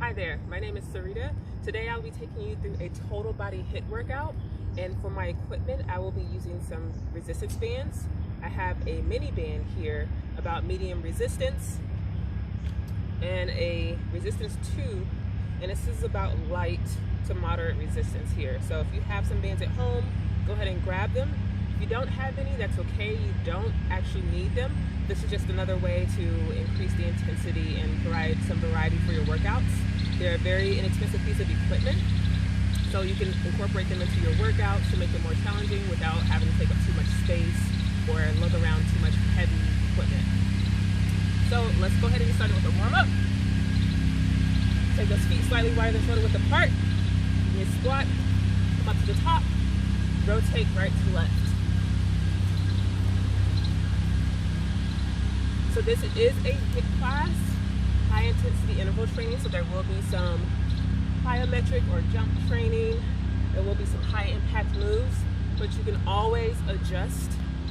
Hi there, my name is Sarita. Today I'll be taking you through a total body HIIT workout, and for my equipment I will be using some resistance bands. I have a mini band here about medium resistance and a resistance tube, and this is about light to moderate resistance here. So if you have some bands at home, go ahead and grab them. If you don't have any, that's okay. You don't actually need them. This is just another way to increase the intensity and provide some variety for your workouts. They're a very inexpensive piece of equipment, so you can incorporate them into your workouts to make it more challenging without having to take up too much space or lug around too much heavy equipment. So let's go ahead and get started with a warm-up. Take those feet slightly wider than shoulder width apart. You squat, come up to the top, rotate right to left. So this is a HIIT class, high intensity interval training, so there will be some plyometric or jump training. There will be some high impact moves, but you can always adjust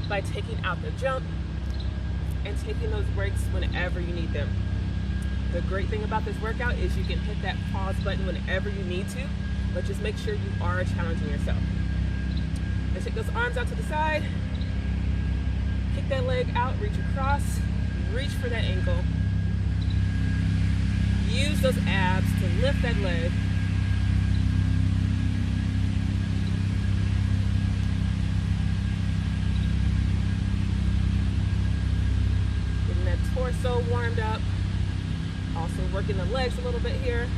by taking out the jump and taking those breaks whenever you need them. The great thing about this workout is you can hit that pause button whenever you need to, but just make sure you are challenging yourself. Let's take those arms out to the side, kick that leg out, reach across, reach for that ankle. Use those abs to lift that leg. Getting that torso warmed up. Also working the legs a little bit here.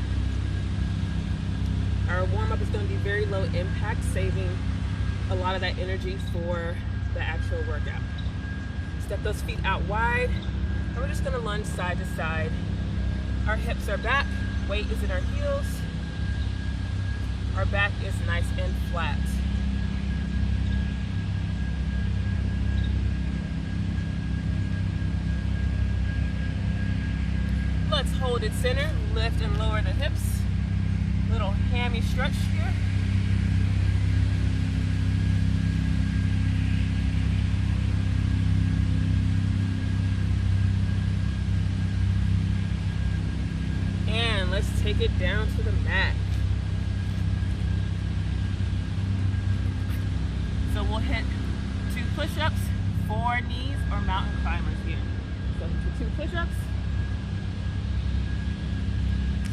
Our warm-up is going to be very low impact, saving a lot of that energy for the actual workout. Step those feet out wide, and we're just going to lunge side to side. Our hips are back, weight is in our heels. Our back is nice and flat. Let's hold it center, lift and lower the hips. Little hammy stretch here. And let's take it down to the mat. So we'll hit 2 push-ups, 4 knees, or mountain climbers here. So hit your 2 push-ups.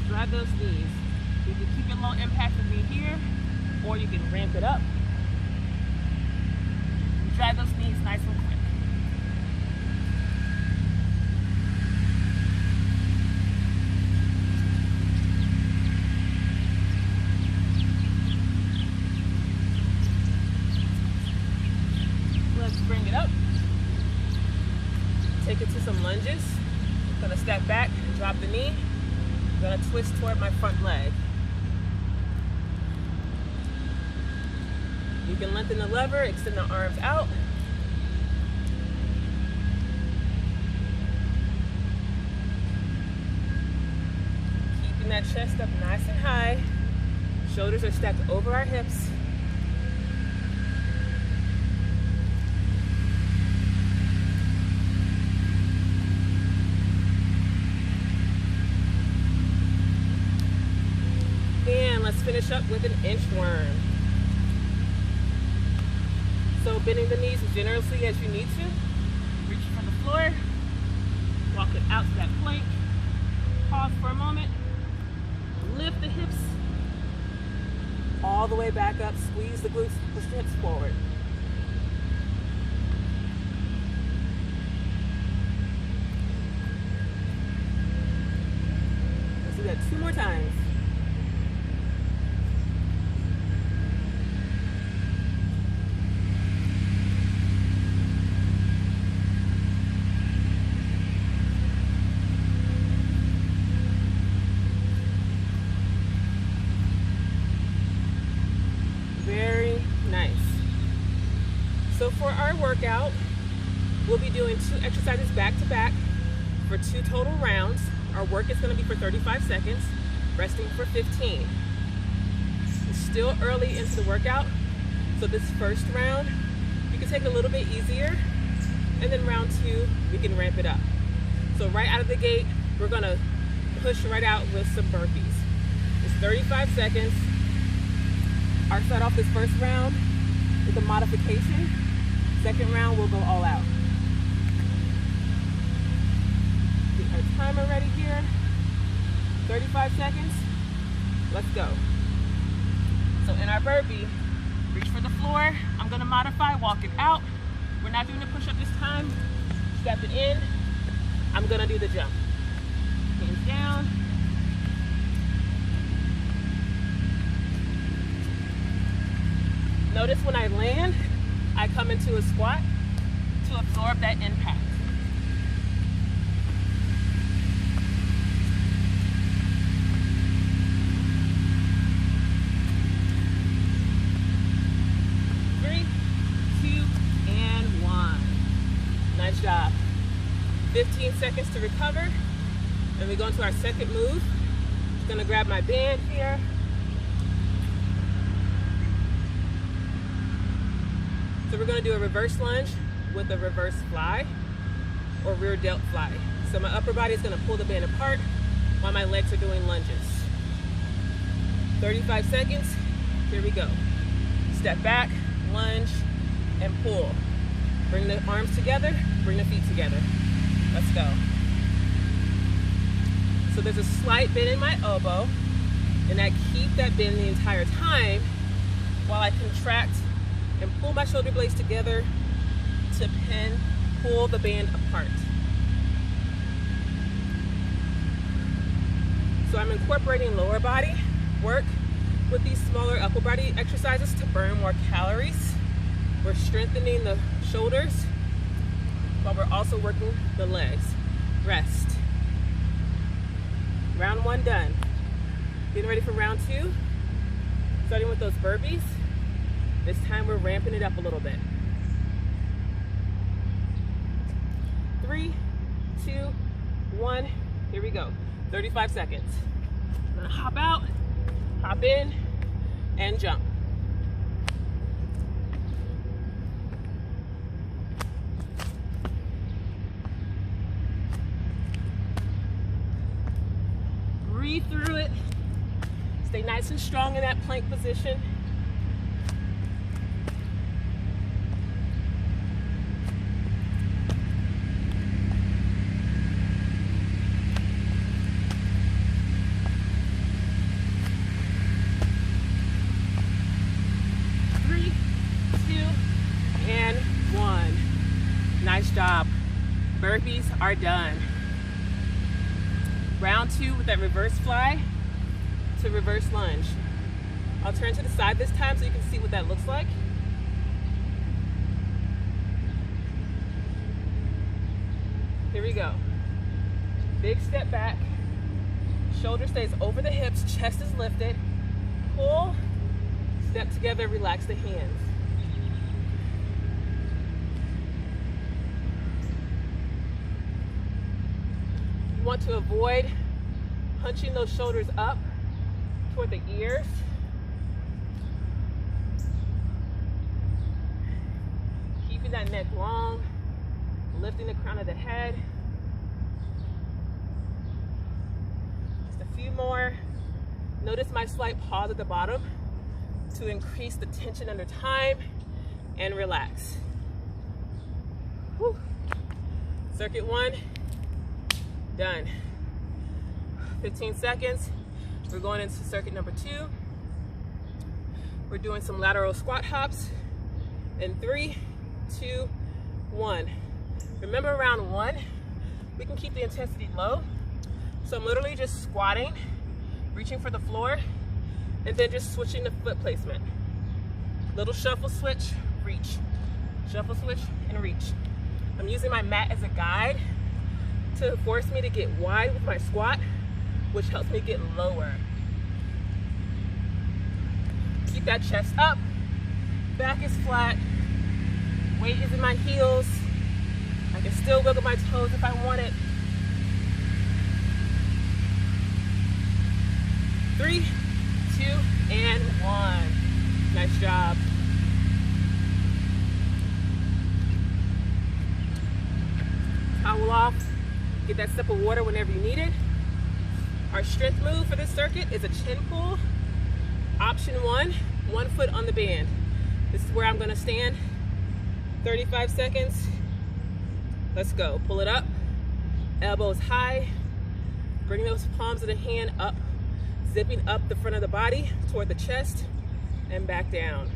Drive those knees. You can keep it low impact with me here, or you can ramp it up. Drive those knees nice and quick. Let's bring it up. Take it to some lunges. I'm gonna step back, drop the knee. I'm gonna twist toward my front leg. You can lengthen the lever, extend the arms out. Keeping that chest up nice and high. Shoulders are stacked over our hips. And let's finish up with an inchworm. So bending the knees as generously as you need to. Reach from the floor. Walk it out to that plank. Pause for a moment. Lift the hips all the way back up. Squeeze the glutes, push the hips forward. Let's do that 2 more times. Very nice. So for our workout, we'll be doing 2 exercises back to back for 2 total rounds. Our work is going to be for 35 seconds, resting for 15. It's still early into the workout, so this first round, you can take it a little bit easier, and then round 2, we can ramp it up. So right out of the gate, we're going to push right out with some burpees. It's 35 seconds. I'll start off this first round with a modification. Second round, we'll go all out. Get our timer ready here. 35 seconds. Let's go. So in our burpee, reach for the floor. I'm gonna modify, walk it out. We're not doing the push-up this time. Step it in. I'm gonna do the jump. Hands down. Notice when I land, I come into a squat to absorb that impact. Nice job. 15 seconds to recover. And we go into our second move. Just gonna grab my band here. So we're gonna do a reverse lunge with a reverse fly or rear delt fly. So my upper body is gonna pull the band apart while my legs are doing lunges. 35 seconds, here we go. Step back, lunge, and pull. Bring the arms together, bring the feet together. Let's go. So there's a slight bend in my elbow, and I keep that bend the entire time while I contract and pull my shoulder blades together to pull the band apart. So I'm incorporating lower body work with these smaller upper body exercises to burn more calories. We're strengthening the shoulders while we're also working the legs. Rest. Round one done. Getting ready for round two. Starting with those burpees. This time we're ramping it up a little bit. 3, 2, 1, here we go. 35 seconds. I'm gonna hop out, hop in, and jump. Breathe through it. Stay nice and strong in that plank position. Nice job. Burpees are done. Round two with that reverse fly to reverse lunge. I'll turn to the side this time so you can see what that looks like. Here we go. Big step back. Shoulder stays over the hips, chest is lifted. Pull, step together, relax the hands. You want to avoid punching those shoulders up toward the ears. Keeping that neck long, lifting the crown of the head. Just a few more. Notice my slight pause at the bottom to increase the tension under time and relax. Whew. Circuit one, done. 15 seconds. We're going into circuit number two. We're doing some lateral squat hops in 3, 2, 1. Remember round one, we can keep the intensity low. So I'm literally just squatting, reaching for the floor, and then just switching the foot placement. Little shuffle switch, reach. Shuffle switch and reach. I'm using my mat as a guide to force me to get wide with my squat, which helps me get lower. Keep that chest up, back is flat, weight is in my heels. I can still wiggle my toes if I want it. 3, 2, and 1. Nice job. Towel off. Get that sip of water whenever you need it. Our strength move for this circuit is a chin pull. Option 1, 1 foot on the band. This is where I'm gonna stand, 35 seconds. Let's go, pull it up, elbows high, bring those palms of the hand up, zipping up the front of the body toward the chest and back down.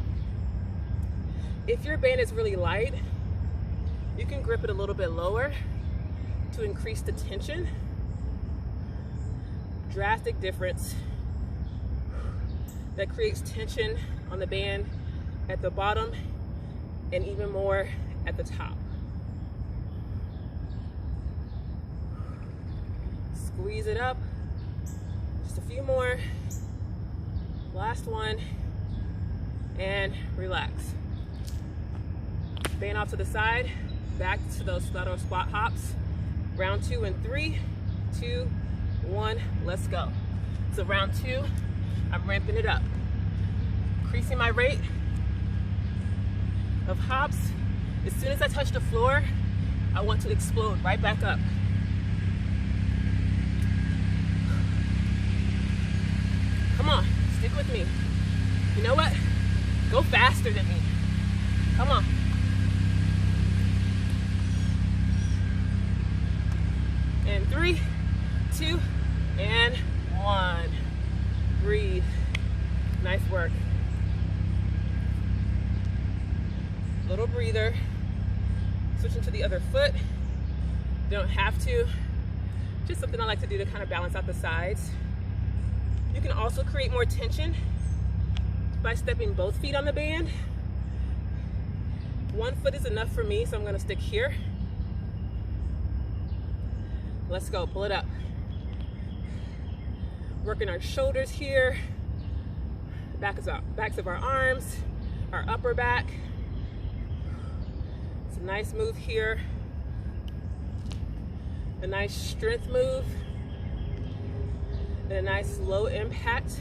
If your band is really light, you can grip it a little bit lower to increase the tension. Drastic difference that creates tension on the band at the bottom and even more at the top. Squeeze it up, just a few more. Last one, and relax. Band off to the side, back to those lateral squat hops. Round 2 and 3, 2, 1, let's go. So round 2, I'm ramping it up. Increasing my rate of hops. As soon as I touch the floor, I want to explode right back up. Come on, stick with me. You know what? Go faster than me. Come on. And 3, 2, and 1. Breathe. Nice work. Little breather. Switching to the other foot. You don't have to. Just something I like to do to kind of balance out the sides. You can also create more tension by stepping both feet on the band. 1 foot is enough for me, so I'm gonna stick here. Let's go, pull it up. Working our shoulders here, backs of our arms, our upper back. It's a nice move here. A nice strength move. And a nice low impact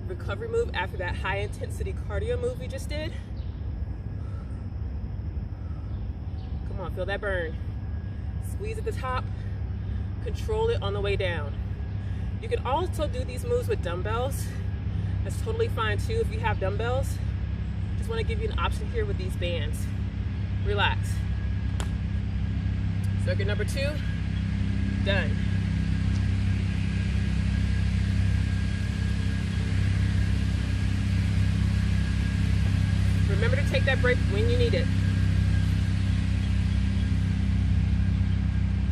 recovery move after that high intensity cardio move we just did. Come on, feel that burn. Squeeze at the top, control it on the way down. You can also do these moves with dumbbells. That's totally fine too if you have dumbbells. Just want to give you an option here with these bands. Relax. Circuit number 2, done. Remember to take that break when you need it.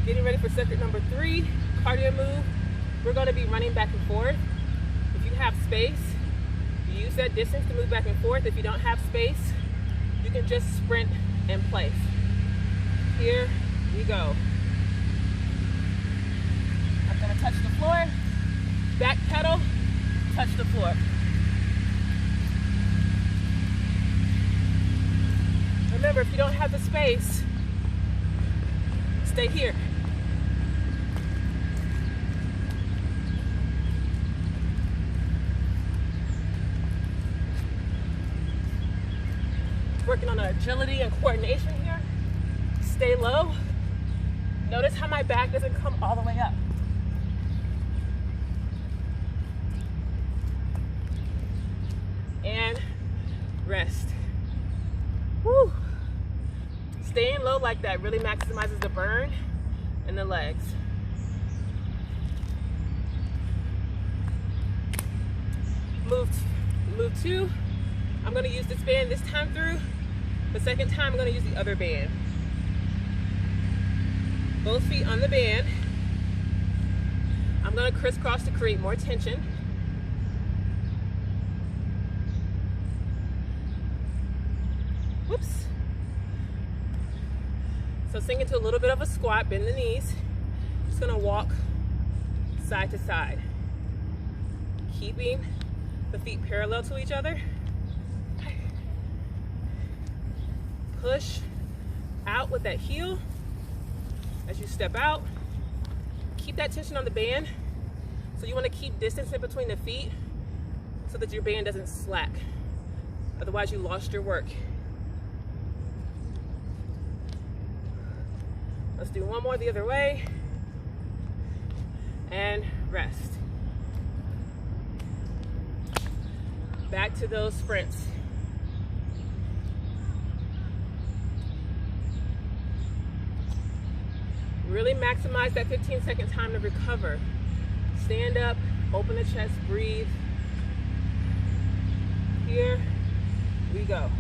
Getting ready for circuit number 3, cardio move. We're going to be running back and forth. If you have space, you use that distance to move back and forth. If you don't have space, you can just sprint in place. Here we go. I'm going to touch the floor, back pedal, touch the floor. Remember, if you don't have the space, stay here. Working on agility and coordination here. Stay low. Notice how my back doesn't come all the way up. And rest. Woo. Staying low like that really maximizes the burn in the legs. Move 2. I'm going to use this band this time through. The second time I'm going to use the other band. Both feet on the band. I'm going to crisscross to create more tension. Whoops. So sink into a little bit of a squat, bend the knees. Just gonna walk side to side. Keeping the feet parallel to each other. Push out with that heel as you step out. Keep that tension on the band. So you wanna keep distance in between the feet so that your band doesn't slack. Otherwise you lost your work. Let's do one more the other way. and rest. Back to those sprints. Really maximize that 15-second time to recover. Stand up, open the chest, breathe. Here we go.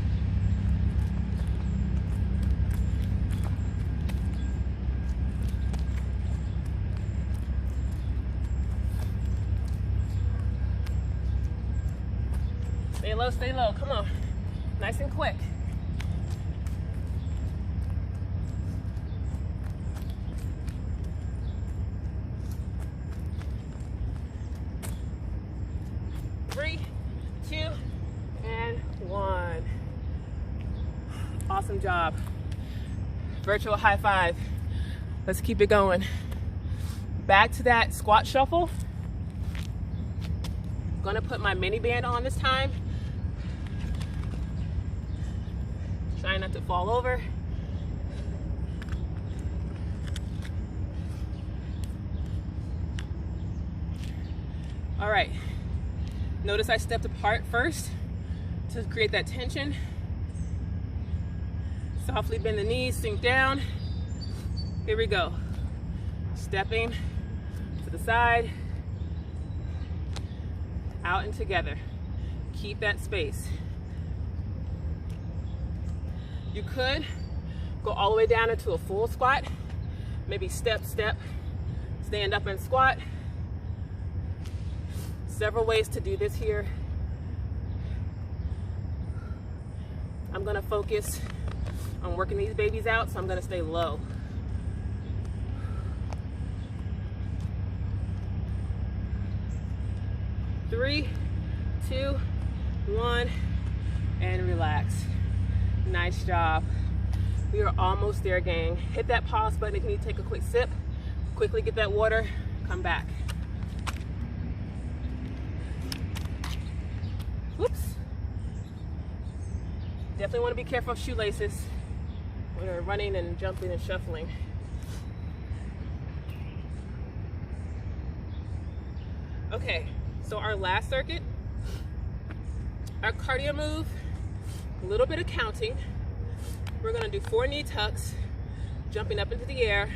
Stay low, come on. Nice and quick. Three, 2, and 1. Awesome job. Virtual high five. Let's keep it going. Back to that squat shuffle. Gonna put my mini band on this time. Try not to fall over. All right. Notice I stepped apart first to create that tension. Softly bend the knees, sink down. Here we go. Stepping to the side, out and together. Keep that space. You could go all the way down into a full squat. Maybe step, step, stand up and squat. Several ways to do this here. I'm gonna focus on working these babies out, so I'm gonna stay low. Three, 2, 1, and relax. Nice job. We are almost there, gang. Hit that pause button if you need to take a quick sip. Quickly get that water, come back. Whoops. Definitely want to be careful of shoelaces when you're running and jumping and shuffling. Okay, so our last circuit, our cardio move, a little bit of counting. We're gonna do 4 knee tucks, jumping up into the air,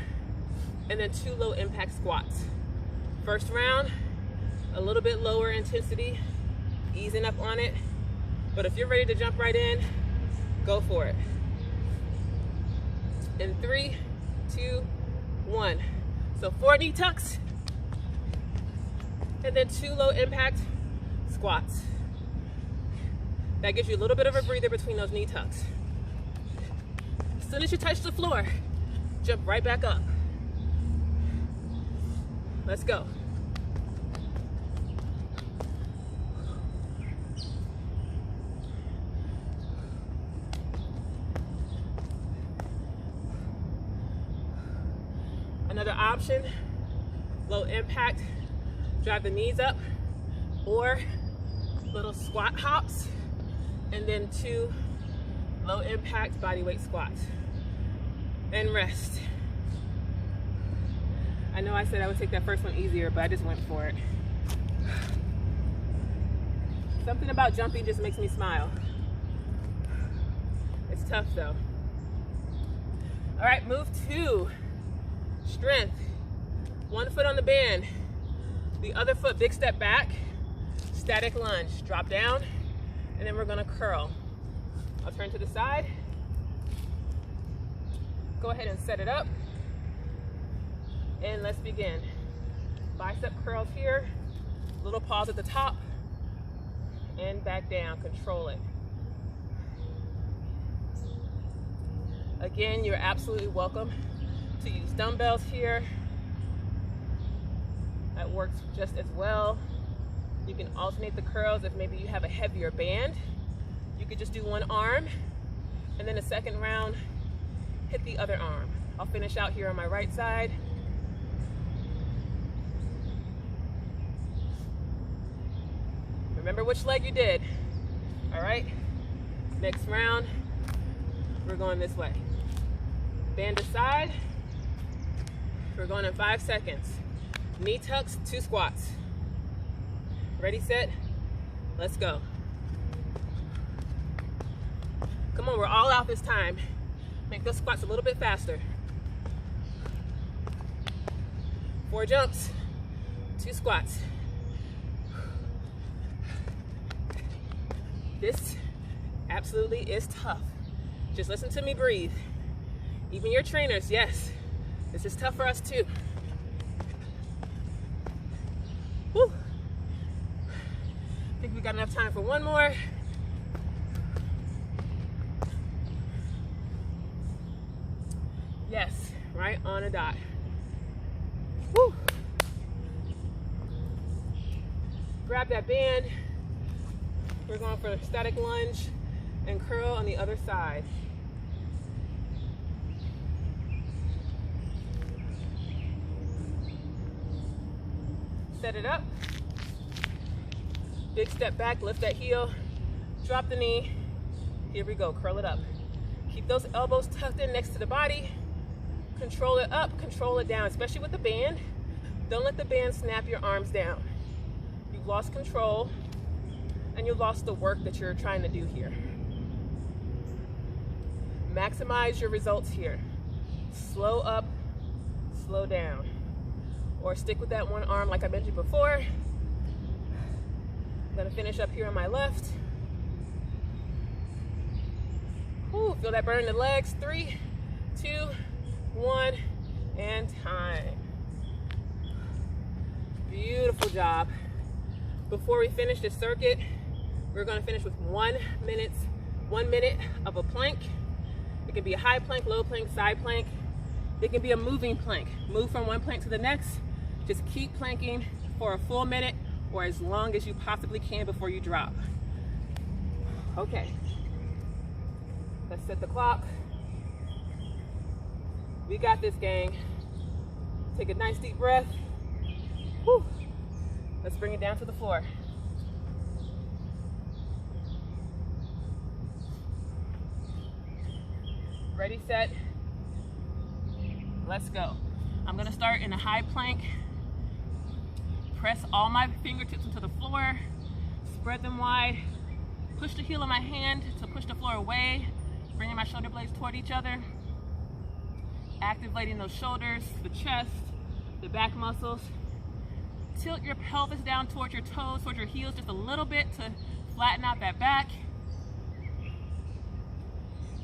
and then 2 low impact squats. First round, a little bit lower intensity, easing up on it. But if you're ready to jump right in, go for it. In 3, 2, 1. So 4 knee tucks, and then 2 low impact squats. That gives you a little bit of a breather between those knee tucks. As soon as you touch the floor, jump right back up. Let's go. Another option, low impact, drive the knees up, or little squat hops, and then 2 low impact bodyweight squats. And rest. I know I said I would take that first one easier, but I just went for it. Something about jumping just makes me smile. It's tough though. All right, move 2. Strength. 1 foot on the band. The other foot, big step back. Static lunge. Drop down, and then we're gonna curl. I'll turn to the side. Go ahead and set it up. And let's begin. Bicep curls here. Little pause at the top. And back down, control it. Again, you're absolutely welcome to use dumbbells here. That works just as well. You can alternate the curls if maybe you have a heavier band. You could just do one arm, and then the second round, hit the other arm. I'll finish out here on my right side. Remember which leg you did. All right, next round, we're going this way. Band aside, we're going in 5 seconds. Knee tucks, 2 squats. Ready, set, let's go. Come on, we're all out this time. Make those squats a little bit faster. 4 jumps, 2 squats. This absolutely is tough. Just listen to me breathe. Even your trainers, yes, this is tough for us too. Whew. I think we got enough time for one more. Yes, right on a dot. Whew. Grab that band. We're going for a static lunge and curl on the other side. Set it up. Big step back, lift that heel, drop the knee. Here we go, curl it up. Keep those elbows tucked in next to the body. Control it up, control it down, especially with the band. Don't let the band snap your arms down. You've lost control and you've lost the work that you're trying to do here. Maximize your results here. Slow up, slow down. Or stick with that one arm like I mentioned before. I'm gonna finish up here on my left. Ooh, feel that burn in the legs. 3, 2, 1, and time. Beautiful job. Before we finish this circuit, we're gonna finish with 1 minute of a plank. It can be a high plank, low plank, side plank. It can be a moving plank. Move from one plank to the next. Just keep planking for a full minute or as long as you possibly can before you drop. Okay, let's set the clock. We got this, gang. Take a nice deep breath. Whew. Let's bring it down to the floor. Ready, set, let's go. I'm gonna start in a high plank. Press all my fingertips into the floor, spread them wide, push the heel of my hand to push the floor away, bringing my shoulder blades toward each other, activating those shoulders, the chest, the back muscles. Tilt your pelvis down towards your toes, towards your heels just a little bit to flatten out that back.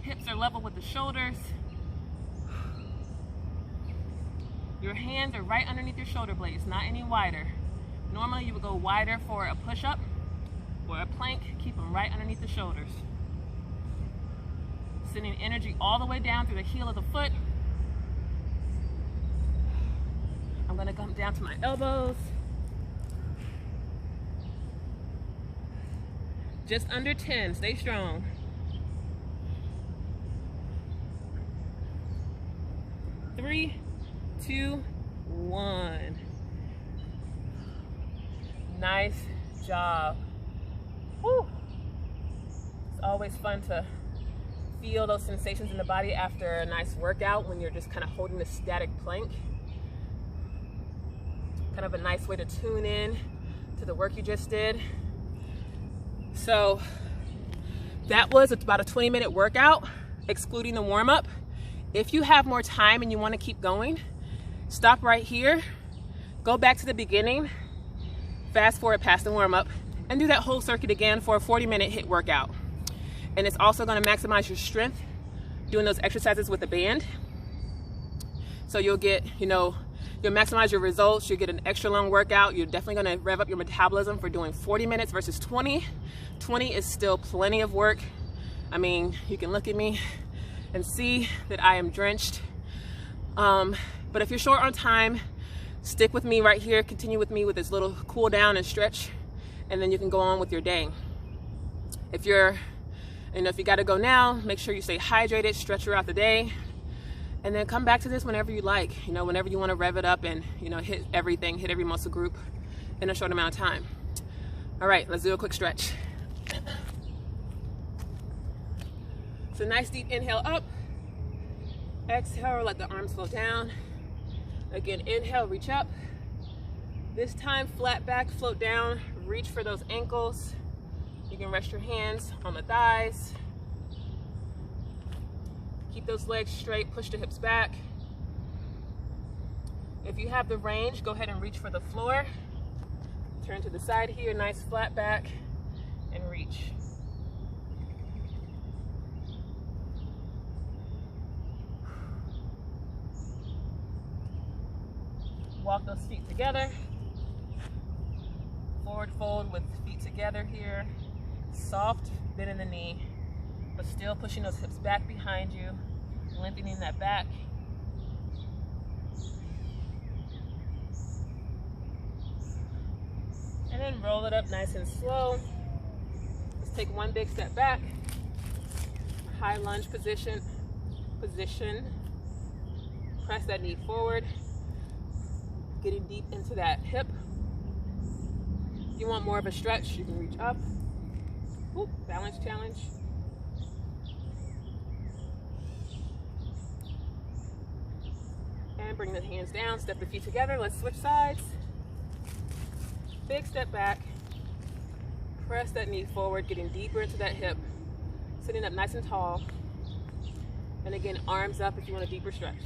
Hips are level with the shoulders. Your hands are right underneath your shoulder blades, not any wider. Normally you would go wider for a push-up or a plank. Keep them right underneath the shoulders. Sending energy all the way down through the heel of the foot. I'm gonna come down to my elbows. Just under 10, stay strong. 3, 2, 1. Nice job. Whew. It's always fun to feel those sensations in the body after a nice workout when you're just kind of holding a static plank. Kind of a nice way to tune in to the work you just did. So that was about a 20-minute workout, excluding the warm-up. If you have more time and you want to keep going, stop right here, go back to the beginning, fast forward past the warm-up, and do that whole circuit again for a 40-minute HIIT workout. And it's also going to maximize your strength doing those exercises with the band. So you'll get, you'll maximize your results, you'll get an extra long workout, you're definitely going to rev up your metabolism for doing 40 minutes versus 20. 20 is still plenty of work. I mean, you can look at me and see that I am drenched. But if you're short on time, stick with me right here, continue with me with this little cool down and stretch, and then you can go on with your day. If you're, if you gotta go now, make sure you stay hydrated, stretch throughout the day, and then come back to this whenever you like, whenever you wanna rev it up and, hit everything, hit every muscle group in a short amount of time. All right, let's do a quick stretch. So nice deep inhale up, exhale, let the arms flow down. Again, inhale, reach up, This time, flat back, float down, reach for those ankles. You can rest your hands on the thighs. Keep those legs straight, push the hips back. If you have the range, go ahead and reach for the floor. Turn to the side here, nice flat back, and reach. Walk those feet together. Forward fold with feet together here. Soft bend in the knee, but still pushing those hips back behind you, lengthening that back. And then roll it up nice and slow. Let's take one big step back. High lunge position. Press that knee forward. Getting deep into that hip. If you want more of a stretch, you can reach up. Ooh, balance challenge. And bring the hands down, step the feet together. Let's switch sides. Big step back. Press that knee forward, getting deeper into that hip. Sitting up nice and tall. And again, arms up if you want a deeper stretch.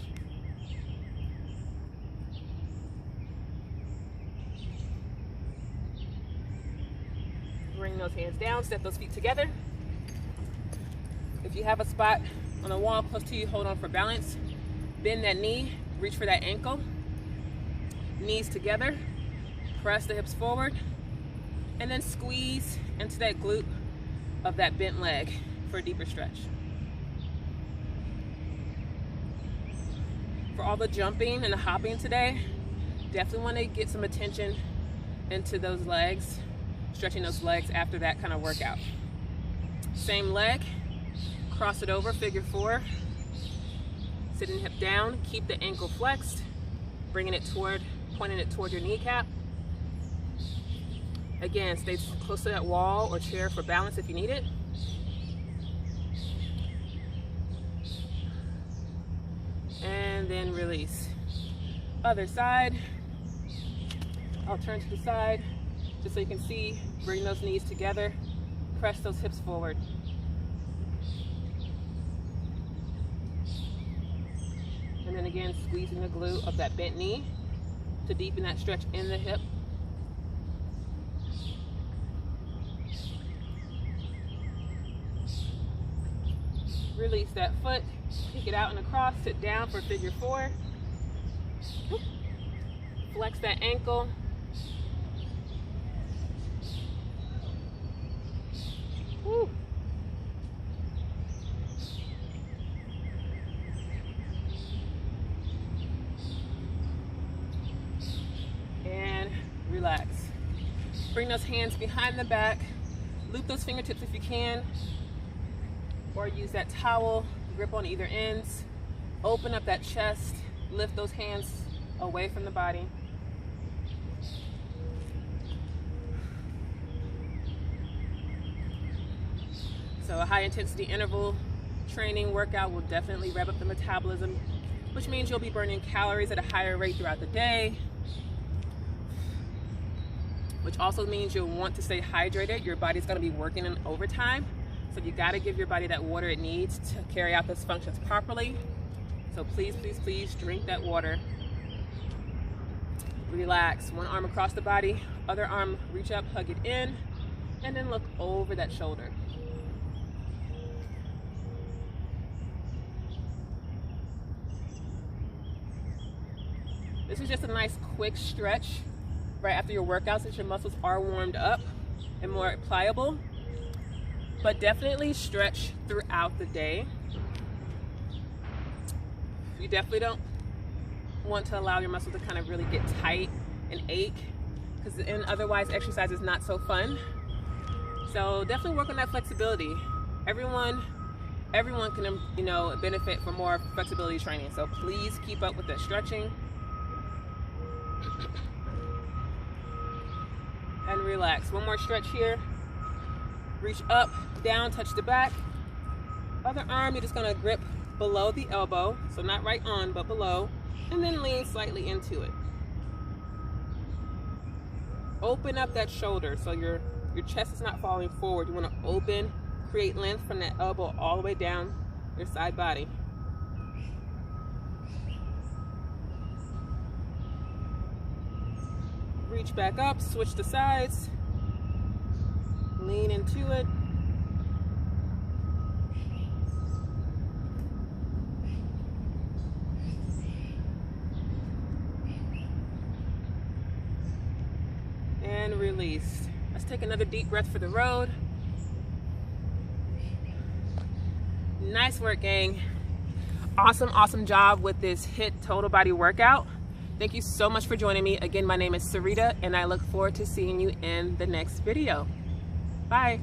Bring those hands down, step those feet together. If you have a spot on the wall close to you, hold on for balance. Bend that knee, reach for that ankle. Knees together, press the hips forward, and then squeeze into that glute of that bent leg for a deeper stretch. For all the jumping and the hopping today, definitely want to get some attention into those legs. Stretching those legs after that kind of workout. Same leg, cross it over, figure four. Sitting hip down, keep the ankle flexed, pointing it toward your kneecap. Again, stay close to that wall or chair for balance if you need it. And then release. Other side. I'll turn to the side. Just so you can see, bring those knees together, press those hips forward. And then again, squeezing the glute of that bent knee to deepen that stretch in the hip. Release that foot, kick it out and across, sit down for figure four. Flex that ankle. Woo. And relax. Bring those hands behind the back. Loop those fingertips if you can. Or use that towel, grip on either ends. Open up that chest. Lift those hands away from the body. So a high intensity interval training workout will definitely rev up the metabolism, which means you'll be burning calories at a higher rate throughout the day, which also means you'll want to stay hydrated. Your body's gonna be working in overtime, so you gotta give your body that water it needs to carry out those functions properly. So please, please, please drink that water. Relax, one arm across the body, other arm reach up, hug it in, and then look over that shoulder. This is just a nice quick stretch right after your workout since your muscles are warmed up and more pliable, but definitely stretch throughout the day. You definitely don't want to allow your muscles to kind of really get tight and ache, because otherwise exercise is not so fun. So definitely work on that flexibility. Everyone can, benefit from more flexibility training. So please keep up with that stretching. And relax. One more stretch here. Reach up, down, touch the back. Other arm, you're just gonna grip below the elbow, so not right on, but below, and then lean slightly into it. open up that shoulder so your chest is not falling forward. You want to open, create length from that elbow all the way down your side body. Reach back up, switch the sides, lean into it. And release. Let's take another deep breath for the road. Nice work, gang. Awesome job with this HIIT total body workout. Thank you so much for joining me. Again, my name is Sarita, and I look forward to seeing you in the next video. Bye.